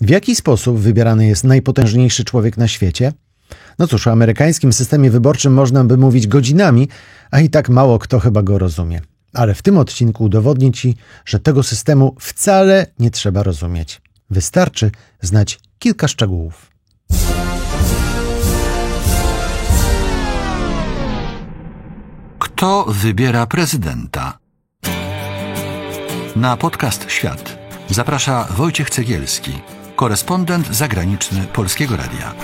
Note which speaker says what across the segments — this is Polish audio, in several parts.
Speaker 1: W jaki sposób wybierany jest najpotężniejszy człowiek na świecie? No cóż, o amerykańskim systemie wyborczym można by mówić godzinami, a i tak mało kto chyba go rozumie. Ale w tym odcinku udowodnię Ci, że tego systemu wcale nie trzeba rozumieć. Wystarczy znać kilka szczegółów.
Speaker 2: Kto wybiera prezydenta? Na podcast Świat zaprasza Wojciech Cegielski, korespondent zagraniczny Polskiego Radia.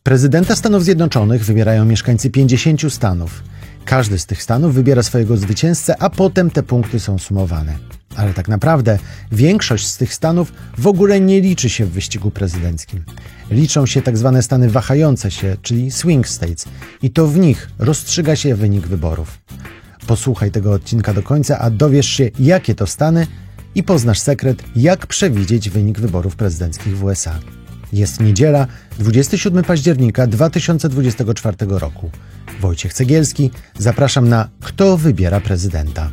Speaker 1: Prezydenta Stanów Zjednoczonych wybierają mieszkańcy 50 stanów. Każdy z tych stanów wybiera swojego zwycięzcę, a potem te punkty są sumowane. Ale tak naprawdę większość z tych stanów w ogóle nie liczy się w wyścigu prezydenckim. Liczą się tak zwane stany wahające się, czyli swing states, i to w nich rozstrzyga się wynik wyborów. Posłuchaj tego odcinka do końca, a dowiesz się, jakie to stany i poznasz sekret, jak przewidzieć wynik wyborów prezydenckich w USA. Jest niedziela, 27 października 2024 roku. Wojciech Cegielski, zapraszam na Kto wybiera prezydenta?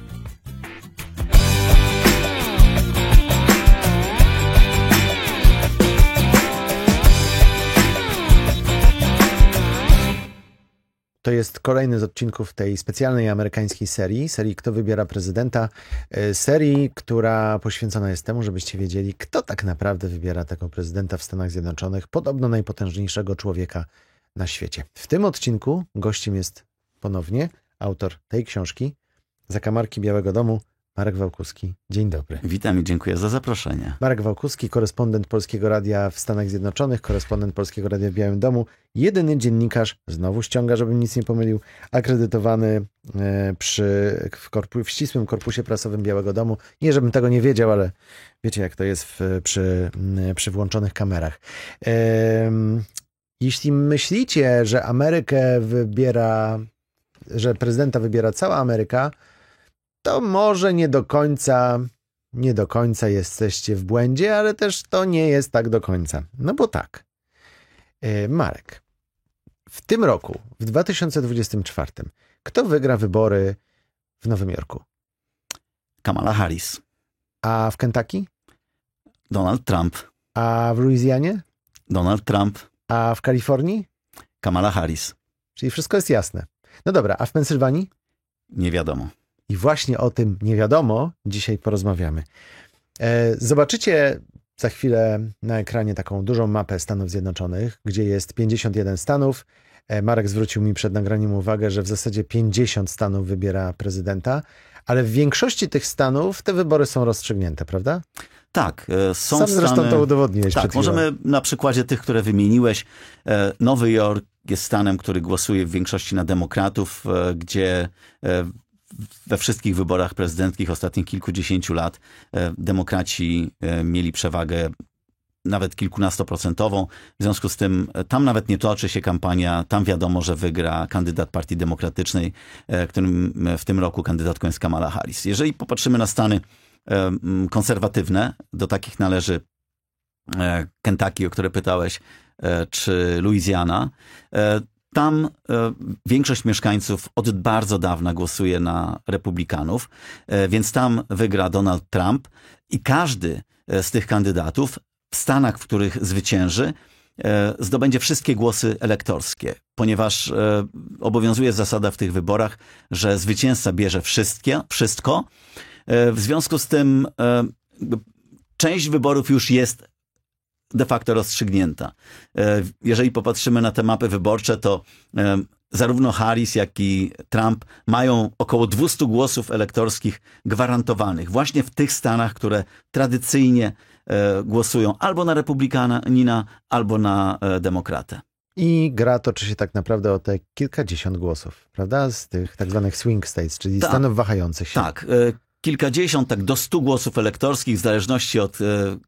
Speaker 1: To jest kolejny z odcinków tej specjalnej amerykańskiej serii Kto wybiera prezydenta, serii, która poświęcona jest temu, żebyście wiedzieli, kto tak naprawdę wybiera tego prezydenta w Stanach Zjednoczonych, podobno najpotężniejszego człowieka na świecie. W tym odcinku gościem jest ponownie autor tej książki, Zakamarki Białego Domu, Marek Wałkuski. Dzień dobry.
Speaker 3: Witam i dziękuję za zaproszenie.
Speaker 1: Marek Wałkuski, korespondent Polskiego Radia w Stanach Zjednoczonych, korespondent Polskiego Radia w Białym Domu, jedyny dziennikarz, znowu ściąga, żebym nic nie pomylił, akredytowany w ścisłym korpusie prasowym Białego Domu. Nie, żebym tego nie wiedział, ale wiecie, jak to jest przy włączonych kamerach. Jeśli myślicie, że że prezydenta wybiera cała Ameryka, to może nie do końca jesteście w błędzie, ale też to nie jest tak do końca. No bo tak, Marek, w tym roku, w 2024, kto wygra wybory w Nowym Jorku?
Speaker 3: Kamala Harris.
Speaker 1: A w Kentucky?
Speaker 3: Donald Trump.
Speaker 1: A w Luizjanie?
Speaker 3: Donald Trump.
Speaker 1: A w Kalifornii?
Speaker 3: Kamala Harris.
Speaker 1: Czyli wszystko jest jasne. No dobra, a w Pensylwanii?
Speaker 3: Nie wiadomo.
Speaker 1: I właśnie o tym nie wiadomo dzisiaj porozmawiamy. Zobaczycie za chwilę na ekranie taką dużą mapę Stanów Zjednoczonych, gdzie jest 51 stanów. Marek zwrócił mi przed nagraniem uwagę, że w zasadzie 50 stanów wybiera prezydenta, ale w większości tych stanów te wybory są rozstrzygnięte, prawda?
Speaker 3: Tak, są
Speaker 1: Sam
Speaker 3: stany...
Speaker 1: zresztą to udowodniłeś.
Speaker 3: Tak, możemy na przykładzie tych, które wymieniłeś. Nowy Jork jest stanem, który głosuje w większości na demokratów, gdzie we wszystkich wyborach prezydenckich ostatnich kilkudziesięciu lat demokraci mieli przewagę nawet kilkunastoprocentową. W związku z tym tam nawet nie toczy się kampania, tam wiadomo, że wygra kandydat Partii Demokratycznej, którym w tym roku kandydatką jest Kamala Harris. Jeżeli popatrzymy na stany konserwatywne, do takich należy Kentucky, o które pytałeś, czy Luizjana, tam większość mieszkańców od bardzo dawna głosuje na republikanów, więc tam wygra Donald Trump i każdy z tych kandydatów w stanach, w których zwycięży, zdobędzie wszystkie głosy elektorskie, ponieważ obowiązuje zasada w tych wyborach, że zwycięzca bierze wszystko. W związku z tym część wyborów już jest de facto rozstrzygnięta. Jeżeli popatrzymy na te mapy wyborcze, to zarówno Harris, jak i Trump mają około 200 głosów elektorskich gwarantowanych właśnie w tych stanach, które tradycyjnie głosują albo na republikanina, albo na demokratę.
Speaker 1: I gra toczy się tak naprawdę o te kilkadziesiąt głosów, prawda? Z tych tak zwanych swing states, czyli stanów wahających się.
Speaker 3: Tak. Kilkadziesiąt, tak do 100 głosów elektorskich, w zależności od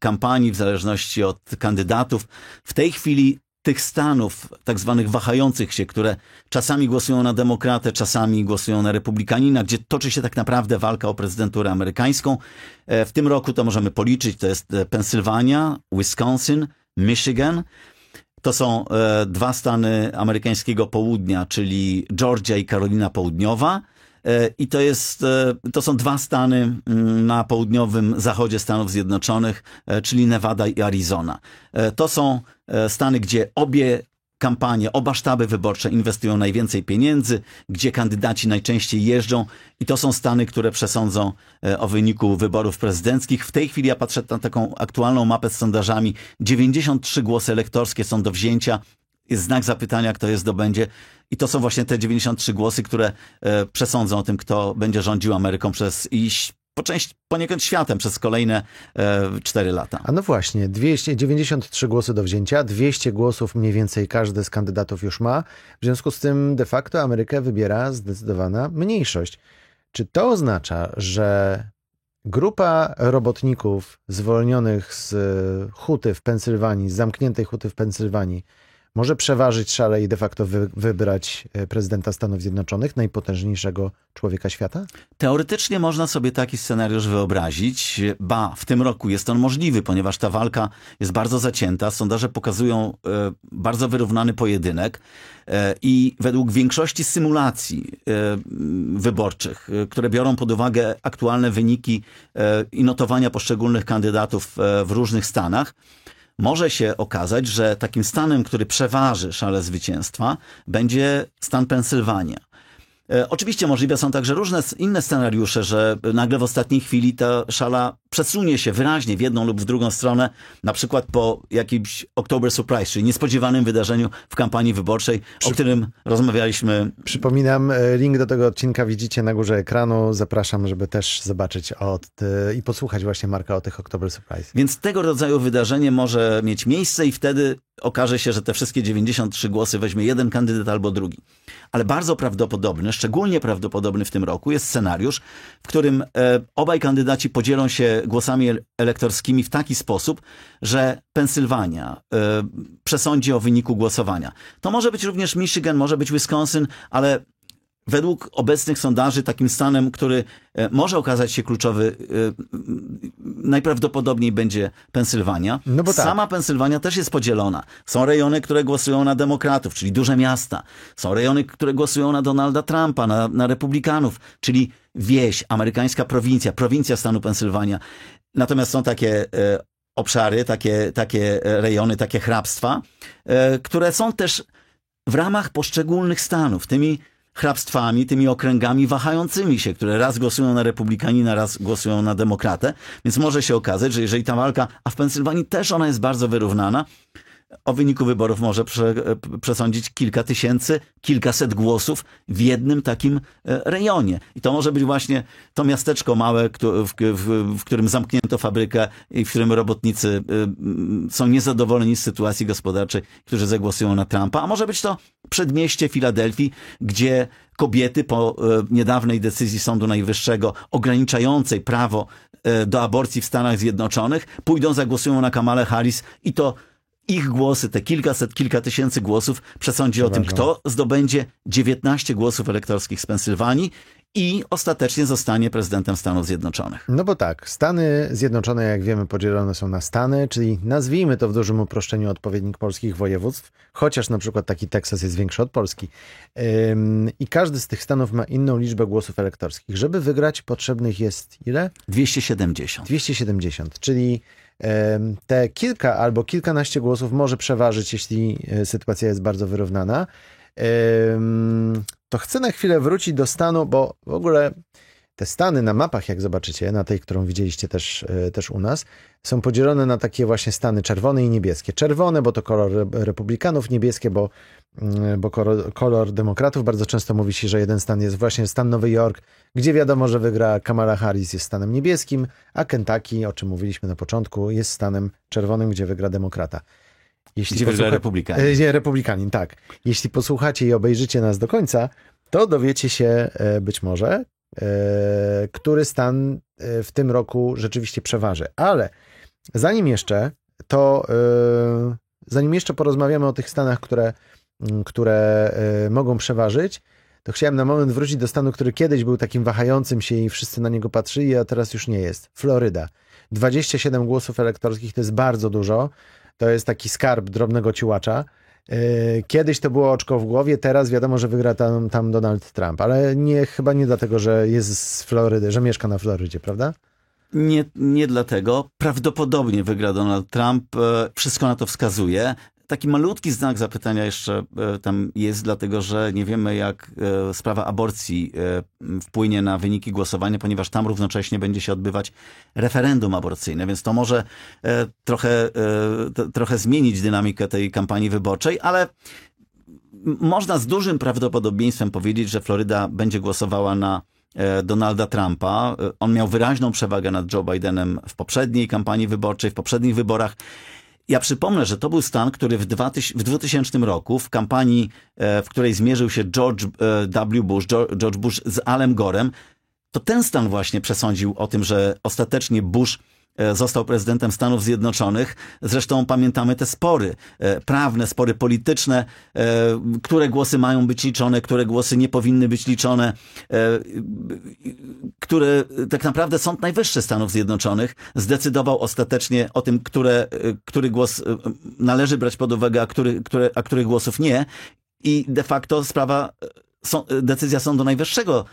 Speaker 3: kampanii, w zależności od kandydatów. W tej chwili tych stanów tak zwanych wahających się, które czasami głosują na demokratę, czasami głosują na republikanina, gdzie toczy się tak naprawdę walka o prezydenturę amerykańską. W tym roku to możemy policzyć, to jest Pensylwania, Wisconsin, Michigan. To są dwa stany amerykańskiego południa, czyli Georgia i Karolina Południowa. I to są dwa stany na południowym zachodzie Stanów Zjednoczonych, czyli Nevada i Arizona. To są stany, gdzie oba sztaby wyborcze inwestują najwięcej pieniędzy, gdzie kandydaci najczęściej jeżdżą i to są stany, które przesądzą o wyniku wyborów prezydenckich. W tej chwili ja patrzę na taką aktualną mapę z sondażami. 93 głosy elektorskie są do wzięcia. Jest znak zapytania, kto je zdobędzie. I to są właśnie te 93 głosy, które przesądzą o tym, kto będzie rządził Ameryką poniekąd światem przez kolejne 4 lata.
Speaker 1: A no właśnie, 293 głosy do wzięcia, 200 głosów mniej więcej każdy z kandydatów już ma. W związku z tym de facto Amerykę wybiera zdecydowana mniejszość. Czy to oznacza, że grupa robotników zwolnionych z huty w Pensylwanii, z zamkniętej huty w Pensylwanii, może przeważyć szale i de facto wybrać prezydenta Stanów Zjednoczonych, najpotężniejszego człowieka świata?
Speaker 3: Teoretycznie można sobie taki scenariusz wyobrazić. W tym roku jest on możliwy, ponieważ ta walka jest bardzo zacięta. Sondaże pokazują bardzo wyrównany pojedynek i według większości symulacji wyborczych, które biorą pod uwagę aktualne wyniki i notowania poszczególnych kandydatów w różnych stanach, może się okazać, że takim stanem, który przeważy szalę zwycięstwa, będzie stan Pensylwania. Oczywiście możliwe są także różne inne scenariusze, że nagle w ostatniej chwili ta szala przesunie się wyraźnie w jedną lub w drugą stronę, na przykład po jakimś October Surprise, czyli niespodziewanym wydarzeniu w kampanii wyborczej, o którym rozmawialiśmy.
Speaker 1: Przypominam, link do tego odcinka widzicie na górze ekranu. Zapraszam, żeby też zobaczyć i posłuchać właśnie Marka o tych October Surprise.
Speaker 3: Więc tego rodzaju wydarzenie może mieć miejsce i wtedy okaże się, że te wszystkie 93 głosy weźmie jeden kandydat albo drugi. Ale bardzo prawdopodobny, szczególnie prawdopodobny w tym roku jest scenariusz, w którym obaj kandydaci podzielą się głosami elektorskimi w taki sposób, że Pensylwania przesądzi o wyniku głosowania. To może być również Michigan, może być Wisconsin, ale według obecnych sondaży takim stanem, który może okazać się kluczowy, najprawdopodobniej będzie Pensylwania.
Speaker 1: No bo tak.
Speaker 3: Sama Pensylwania też jest podzielona. Są rejony, które głosują na demokratów, czyli duże miasta. Są rejony, które głosują na Donalda Trumpa, na republikanów, czyli wieś, amerykańska prowincja stanu Pensylwania. Natomiast są takie obszary, takie rejony, takie hrabstwa, które są też w ramach poszczególnych stanów, tymi hrabstwami, tymi okręgami wahającymi się, które raz głosują na republikanina, raz głosują na demokratę. Więc może się okazać, że jeżeli ta walka, a w Pensylwanii też ona jest bardzo wyrównana, o wyniku wyborów może przesądzić kilka tysięcy, kilkaset głosów w jednym takim rejonie. I to może być właśnie to miasteczko małe, w którym zamknięto fabrykę i w którym robotnicy są niezadowoleni z sytuacji gospodarczej, którzy zagłosują na Trumpa. A może być to przedmieście Filadelfii, gdzie kobiety po niedawnej decyzji Sądu Najwyższego ograniczającej prawo do aborcji w Stanach Zjednoczonych pójdą, zagłosują na Kamalę Harris i to ich głosy, te kilkaset, kilka tysięcy głosów przesądzi o tym, kto zdobędzie 19 głosów elektorskich z Pensylwanii i ostatecznie zostanie prezydentem Stanów Zjednoczonych.
Speaker 1: No bo tak, Stany Zjednoczone, jak wiemy, podzielone są na stany, czyli nazwijmy to w dużym uproszczeniu odpowiednik polskich województw, chociaż na przykład taki Teksas jest większy od Polski. I każdy z tych stanów ma inną liczbę głosów elektorskich. Żeby wygrać, potrzebnych jest ile?
Speaker 3: 270.
Speaker 1: 270, czyli te kilka albo kilkanaście głosów może przeważyć, jeśli sytuacja jest bardzo wyrównana. To chcę na chwilę wrócić do stanu, bo w ogóle te stany na mapach, jak zobaczycie, na tej, którą widzieliście też u nas, są podzielone na takie właśnie stany czerwone i niebieskie. Czerwone, bo to kolor republikanów, niebieskie, bo kolor demokratów. Bardzo często mówi się, że jeden stan jest właśnie stan Nowy Jork, gdzie wiadomo, że wygra Kamala Harris, jest stanem niebieskim, a Kentucky, o czym mówiliśmy na początku, jest stanem czerwonym, gdzie wygra demokrata.
Speaker 3: Gdzie wygra republikanin.
Speaker 1: Republikanin, tak. Jeśli posłuchacie i obejrzycie nas do końca, to dowiecie się być może, który stan w tym roku rzeczywiście przeważy. Ale zanim jeszcze porozmawiamy o tych stanach, które mogą przeważyć, to chciałem na moment wrócić do stanu, który kiedyś był takim wahającym się i wszyscy na niego patrzyli, a teraz już nie jest. Floryda. 27 głosów elektorskich to jest bardzo dużo. to jest taki skarb drobnego ciułacza. Kiedyś to było oczko w głowie, teraz wiadomo, że wygra tam Donald Trump, ale chyba nie dlatego, że jest z Florydy, że mieszka na Florydzie, prawda?
Speaker 3: Nie dlatego. Prawdopodobnie wygra Donald Trump. Wszystko na to wskazuje. Taki malutki znak zapytania jeszcze tam jest, dlatego że nie wiemy, jak sprawa aborcji wpłynie na wyniki głosowania, ponieważ tam równocześnie będzie się odbywać referendum aborcyjne, więc to może trochę zmienić dynamikę tej kampanii wyborczej, ale można z dużym prawdopodobieństwem powiedzieć, że Floryda będzie głosowała na Donalda Trumpa. On miał wyraźną przewagę nad Joe Bidenem w poprzedniej kampanii wyborczej, w poprzednich wyborach. Ja przypomnę, że to był stan, który w 2000 roku, w kampanii, w której zmierzył się George Bush z Alem Gorem, to ten stan właśnie przesądził o tym, że ostatecznie Bush został prezydentem Stanów Zjednoczonych. Zresztą pamiętamy te spory prawne, spory polityczne, które głosy mają być liczone, które głosy nie powinny być liczone, które tak naprawdę Sąd Najwyższy Stanów Zjednoczonych zdecydował ostatecznie o tym, który głos należy brać pod uwagę, a których głosów nie. I de facto decyzja Sądu Najwyższego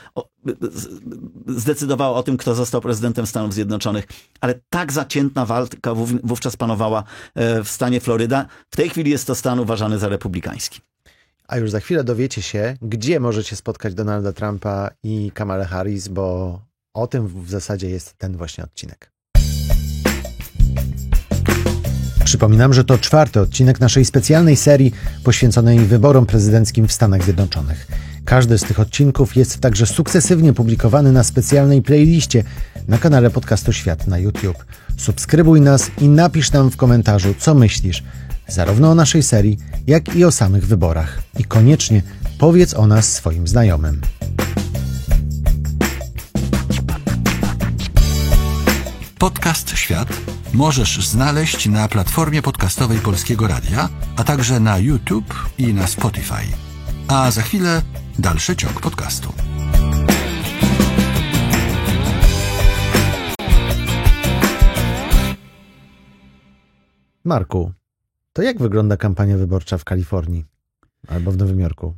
Speaker 3: zdecydowała o tym, kto został prezydentem Stanów Zjednoczonych. Ale tak zaciętna walka wówczas panowała w stanie Floryda. W tej chwili jest to stan uważany za republikański.
Speaker 1: A już za chwilę dowiecie się, gdzie możecie spotkać Donalda Trumpa i Kamalę Harris, bo o tym w zasadzie jest ten właśnie odcinek. Przypominam, że to 4. odcinek naszej specjalnej serii poświęconej wyborom prezydenckim w Stanach Zjednoczonych. Każdy z tych odcinków jest także sukcesywnie publikowany na specjalnej playliście na kanale podcastu Świat na YouTube. Subskrybuj nas i napisz nam w komentarzu, co myślisz, zarówno o naszej serii, jak i o samych wyborach. I koniecznie powiedz o nas swoim znajomym.
Speaker 2: Podcast Świat możesz znaleźć na platformie podcastowej Polskiego Radia, a także na YouTube i na Spotify. A za chwilę dalszy ciąg podcastu.
Speaker 1: Marku, to jak wygląda kampania wyborcza w Kalifornii albo w Nowym Jorku?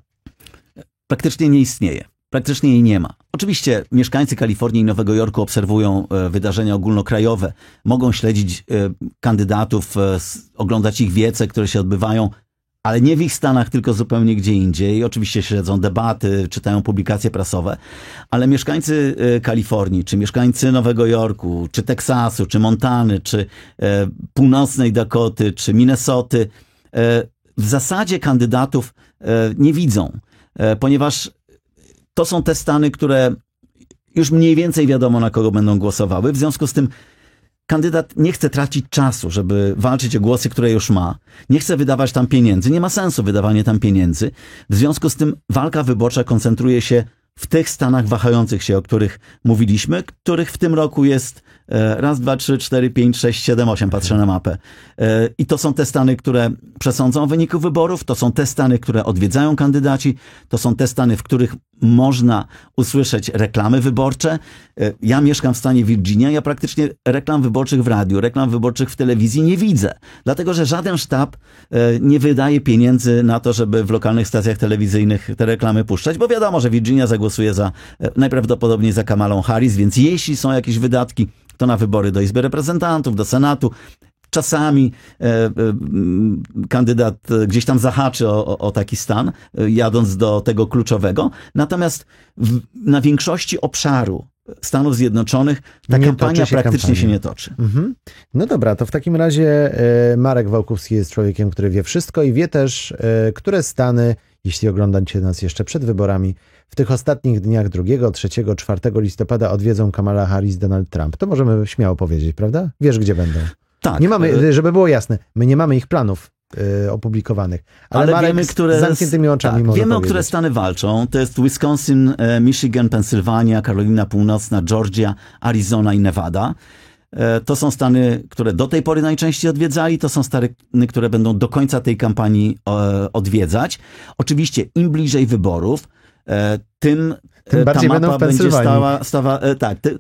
Speaker 3: Praktycznie nie istnieje. Praktycznie jej nie ma. Oczywiście mieszkańcy Kalifornii i Nowego Jorku obserwują wydarzenia ogólnokrajowe, mogą śledzić kandydatów, oglądać ich wiece, które się odbywają, ale nie w ich stanach, tylko zupełnie gdzie indziej. Oczywiście śledzą debaty, czytają publikacje prasowe, ale mieszkańcy Kalifornii, czy mieszkańcy Nowego Jorku, czy Teksasu, czy Montany, czy północnej Dakoty, czy Minnesoty w zasadzie kandydatów nie widzą, ponieważ to są te stany, które już mniej więcej wiadomo, na kogo będą głosowały. W związku z tym kandydat nie chce tracić czasu, żeby walczyć o głosy, które już ma. Nie chce wydawać tam pieniędzy. Nie ma sensu wydawanie tam pieniędzy. W związku z tym walka wyborcza koncentruje się w tych stanach wahających się, o których mówiliśmy, których w tym roku jest 1, 2, 3, 4, 5, 6, 7, 8, patrzę na mapę. I to są te stany, które przesądzą o wyniku wyborów, to są te stany, które odwiedzają kandydaci, to są te stany, w których można usłyszeć reklamy wyborcze. Ja mieszkam w stanie Virginia, ja praktycznie reklam wyborczych w radiu, reklam wyborczych w telewizji nie widzę, dlatego że żaden sztab nie wydaje pieniędzy na to, żeby w lokalnych stacjach telewizyjnych te reklamy puszczać, bo wiadomo, że Virginia zagłosuje najprawdopodobniej za Kamalą Harris, więc jeśli są jakieś wydatki, to na wybory do Izby Reprezentantów, do Senatu. Czasami kandydat gdzieś tam zahaczy o taki stan, jadąc do tego kluczowego. Natomiast na większości obszaru Stanów Zjednoczonych ta kampania praktycznie się nie toczy.
Speaker 1: Mhm. No dobra, to w takim razie Marek Wałkowski jest człowiekiem, który wie wszystko i wie też, które stany, jeśli oglądacie nas jeszcze przed wyborami, w tych ostatnich dniach 2, 3, 4 listopada odwiedzą Kamala Harris, Donald Trump. To możemy śmiało powiedzieć, prawda? Wiesz, gdzie będą.
Speaker 3: Tak.
Speaker 1: Nie mamy, żeby było jasne, my nie mamy ich planów opublikowanych. Ale Marek
Speaker 3: wiemy, które
Speaker 1: z zamkniętymi oczami może
Speaker 3: wiemy,
Speaker 1: powiedzieć.
Speaker 3: o które stany walczą. To jest Wisconsin, Michigan, Pensylwania, Karolina Północna, Georgia, Arizona i Nevada. To są stany, które do tej pory najczęściej odwiedzali. To są stany, które będą do końca tej kampanii odwiedzać. Oczywiście im bliżej wyborów, tym
Speaker 1: bardziej
Speaker 3: ta
Speaker 1: będą
Speaker 3: mapa
Speaker 1: w
Speaker 3: będzie
Speaker 1: Pensylwanii.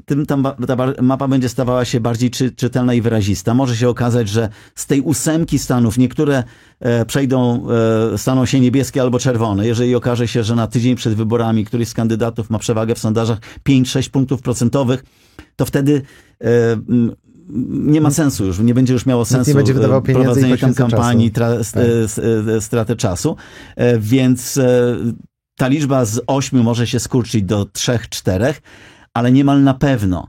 Speaker 3: tym ta mapa będzie stawała się bardziej czytelna i wyrazista. Może się okazać, że z tej 8 stanów niektóre staną się niebieskie albo czerwone. Jeżeli okaże się, że na tydzień przed wyborami któryś z kandydatów ma przewagę w sondażach 5-6 punktów procentowych, to wtedy nie ma sensu już, nie będzie już miało sensu
Speaker 1: nie będzie wydawał
Speaker 3: prowadzenie tam kampanii,
Speaker 1: straty
Speaker 3: czasu. Więc ta liczba z 8 może się skurczyć do 3-4, ale niemal na pewno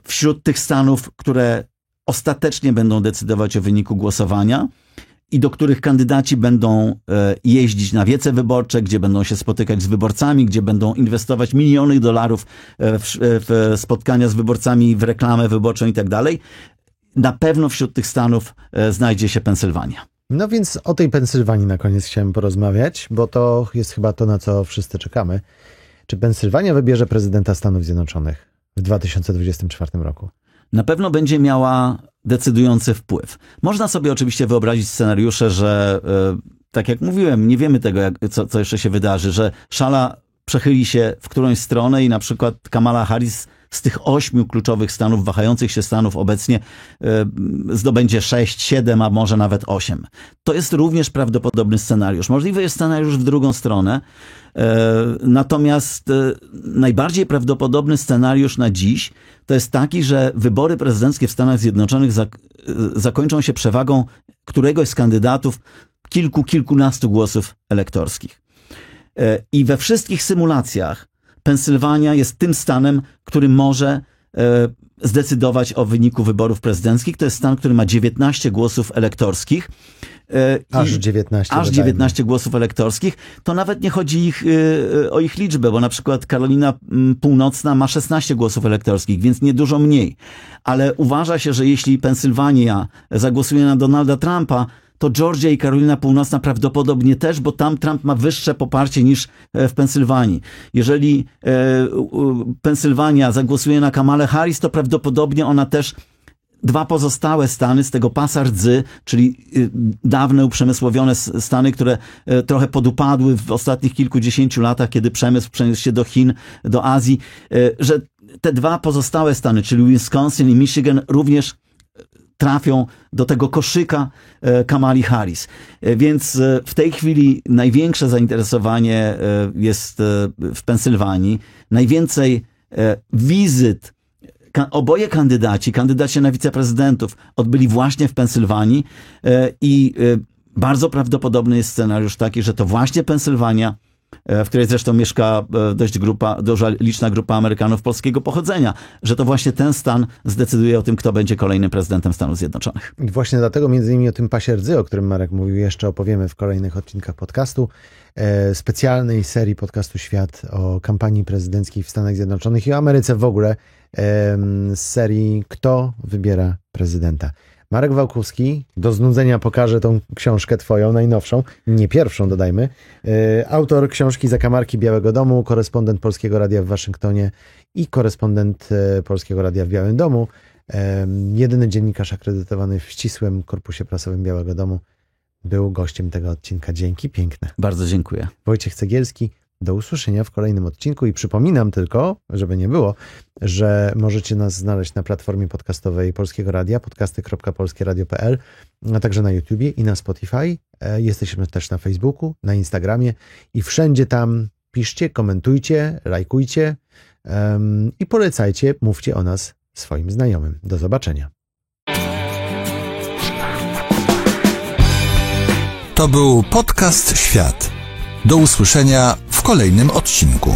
Speaker 3: wśród tych stanów, które ostatecznie będą decydować o wyniku głosowania i do których kandydaci będą jeździć na wiece wyborcze, gdzie będą się spotykać z wyborcami, gdzie będą inwestować miliony dolarów w spotkania z wyborcami, w reklamę wyborczą i tak dalej, na pewno wśród tych stanów znajdzie się Pensylwania.
Speaker 1: No więc o tej Pensylwanii na koniec chciałem porozmawiać, bo to jest chyba to, na co wszyscy czekamy. Czy Pensylwania wybierze prezydenta Stanów Zjednoczonych w 2024 roku?
Speaker 3: Na pewno będzie miała decydujący wpływ. Można sobie oczywiście wyobrazić scenariusze, że tak jak mówiłem, nie wiemy tego, co jeszcze się wydarzy, że szala przechyli się w którąś stronę i na przykład Kamala Harris z tych 8 kluczowych stanów, wahających się stanów obecnie zdobędzie 6, 7, a może nawet 8. To jest również prawdopodobny scenariusz. Możliwy jest scenariusz w drugą stronę. Natomiast najbardziej prawdopodobny scenariusz na dziś to jest taki, że wybory prezydenckie w Stanach Zjednoczonych zakończą się przewagą któregoś z kandydatów kilkunastu głosów elektorskich. I we wszystkich symulacjach Pensylwania jest tym stanem, który może zdecydować o wyniku wyborów prezydenckich. To jest stan, który ma 19 głosów elektorskich.
Speaker 1: Aż 19
Speaker 3: głosów elektorskich. To nawet nie chodzi o ich liczbę, bo na przykład Karolina Północna ma 16 głosów elektorskich, więc nie dużo mniej. Ale uważa się, że jeśli Pensylwania zagłosuje na Donalda Trumpa, to Georgia i Karolina Północna prawdopodobnie też, bo tam Trump ma wyższe poparcie niż w Pensylwanii. Jeżeli Pensylwania zagłosuje na Kamalę Harris, to prawdopodobnie ona też 2 pozostałe stany z tego pasa rdzy, czyli dawne uprzemysłowione stany, które trochę podupadły w ostatnich kilkudziesięciu latach, kiedy przemysł przeniósł się do Chin, do Azji, że te 2 pozostałe stany, czyli Wisconsin i Michigan, również trafią do tego koszyka Kamali Harris. Więc w tej chwili największe zainteresowanie jest w Pensylwanii. Najwięcej wizyt oboje kandydaci na wiceprezydentów odbyli właśnie w Pensylwanii i bardzo prawdopodobny jest scenariusz taki, że to właśnie Pensylwania, w której zresztą mieszka dość liczna grupa Amerykanów polskiego pochodzenia, że to właśnie ten stan zdecyduje o tym, kto będzie kolejnym prezydentem Stanów Zjednoczonych.
Speaker 1: I właśnie dlatego między innymi o tym pasie rdzy, o którym Marek mówił, jeszcze opowiemy w kolejnych odcinkach podcastu, specjalnej serii podcastu Świat o kampanii prezydenckiej w Stanach Zjednoczonych i o Ameryce w ogóle, z serii Kto wybiera prezydenta. Marek Wałkuski do znudzenia pokaże tą książkę twoją, najnowszą, nie pierwszą dodajmy. Autor książki Zakamarki Białego Domu, korespondent Polskiego Radia w Waszyngtonie i korespondent Polskiego Radia w Białym Domu. Jedyny dziennikarz akredytowany w ścisłym korpusie prasowym Białego Domu był gościem tego odcinka. Dzięki piękne.
Speaker 3: Bardzo dziękuję.
Speaker 1: Wojciech Cegielski. Do usłyszenia w kolejnym odcinku i przypominam tylko, żeby nie było, że możecie nas znaleźć na platformie podcastowej Polskiego Radia, podcasty.polskieradio.pl, a także na YouTubie i na Spotify. Jesteśmy też na Facebooku, na Instagramie i wszędzie tam piszcie, komentujcie, lajkujcie i polecajcie, mówcie o nas swoim znajomym. Do zobaczenia.
Speaker 2: To był podcast Świat. Do usłyszenia w kolejnym odcinku.